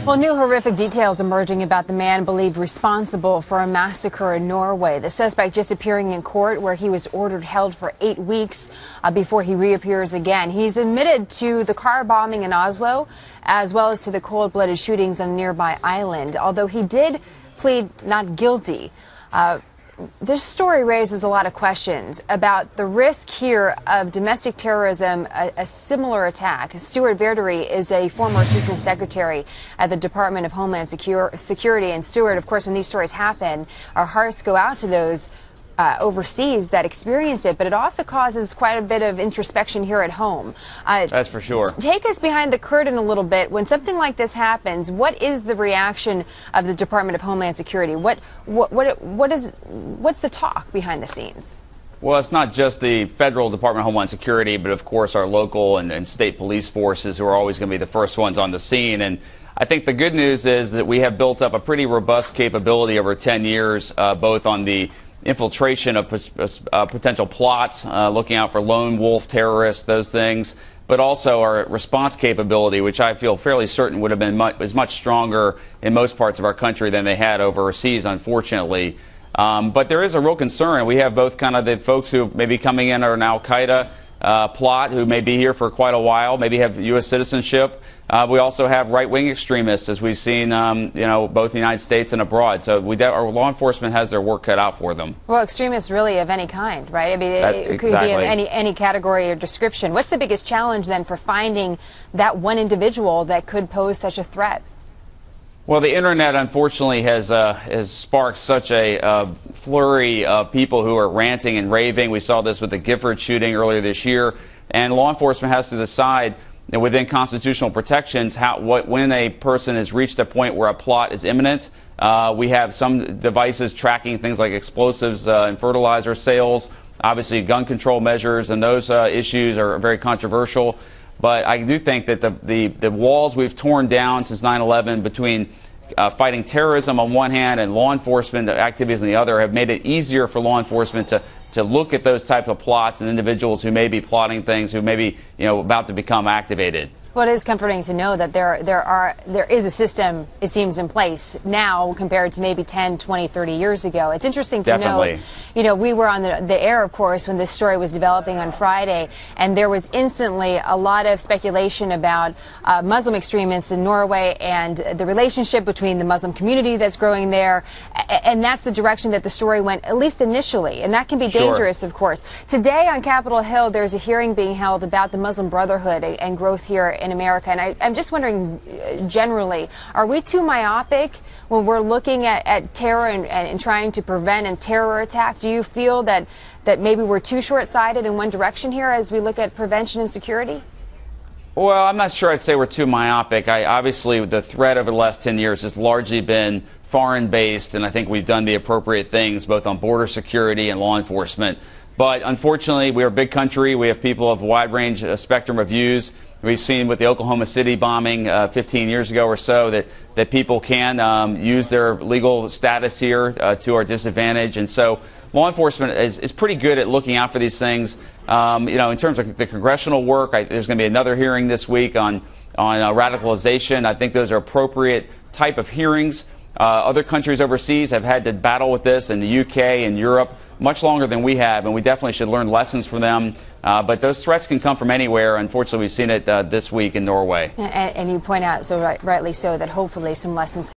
Well, new horrific details emerging about the man believed responsible for a massacre in Norway. The suspect just appearing in court where he was ordered held for 8 weeks before he reappears again. He's admitted to the car bombing in Oslo as well as to the cold-blooded shootings on a nearby island, although he did plead not guilty. This story raises a lot of questions about the risk here of domestic terrorism, a similar attack. Stuart Verdery is a former assistant secretary at the Department of Homeland Security. And Stuart, of course, when these stories happen, our hearts go out to those overseas that experience it, but it also causes quite a bit of introspection here at home. That's for sure. Take us behind the curtain a little bit. When something like this happens, what is the reaction of the Department of Homeland Security? What's the talk behind the scenes? Well, it's not just the federal Department of Homeland Security, but of course our local and state police forces who are always going to be the first ones on the scene. And I think the good news is that we have built up a pretty robust capability over 10 years, both on the infiltration of potential plots, looking out for lone wolf terrorists, those things, but also our response capability, which I feel fairly certain would have been much stronger in most parts of our country than they had overseas, unfortunately. But there is a real concern. We have both kind of the folks who may be coming in or an al-Qaeda plot who may be here for quite a while, maybe have U.S. citizenship. We also have right-wing extremists, as we've seen, both in the United States and abroad. So our law enforcement has their work cut out for them. Well, extremists really of any kind, right? I mean, it could be of any category or description. What's the biggest challenge then for finding that one individual that could pose such a threat? Well, the internet, unfortunately, has sparked such a flurry of people who are ranting and raving. We saw this with the Gifford shooting earlier this year. And law enforcement has to decide within constitutional protections when a person has reached a point where a plot is imminent. We have some devices tracking things like explosives and fertilizer sales, obviously gun control measures, and those issues are very controversial. But I do think that the walls we've torn down since 9/11 between fighting terrorism on one hand and law enforcement activities on the other have made it easier for law enforcement to look at those types of plots and individuals who may be plotting things, who may be about to become activated. Well, it is comforting to know that there is a system, it seems, in place now compared to maybe 10, 20, 30 years ago. It's interesting to know, we were on the air, of course, when this story was developing on Friday, and there was instantly a lot of speculation about Muslim extremists in Norway and the relationship between the Muslim community that's growing there, and that's the direction that the story went, at least initially, and that can be dangerous, of course. Today on Capitol Hill, there's a hearing being held about the Muslim Brotherhood and growth here in America. And I'm just wondering, generally, are we too myopic when we're looking at terror and trying to prevent a terror attack? Do you feel that maybe we're too short-sighted in one direction here as we look at prevention and security? Well, I'm not sure I'd say we're too myopic. Obviously, the threat over the last 10 years has largely been foreign-based, and I think we've done the appropriate things both on border security and law enforcement. But unfortunately, we're a big country. We have people of a wide range, spectrum of views. We've seen with the Oklahoma City bombing 15 years ago or so that people can use their legal status here to our disadvantage. And so law enforcement is pretty good at looking out for these things. In terms of the congressional work, there's going to be another hearing this week on radicalization. I think those are appropriate type of hearings. Other countries overseas have had to battle with this, in the UK and Europe, much longer than we have, and we definitely should learn lessons from them. But those threats can come from anywhere. Unfortunately, we've seen it this week in Norway. And you point out, so rightly so, that hopefully some lessons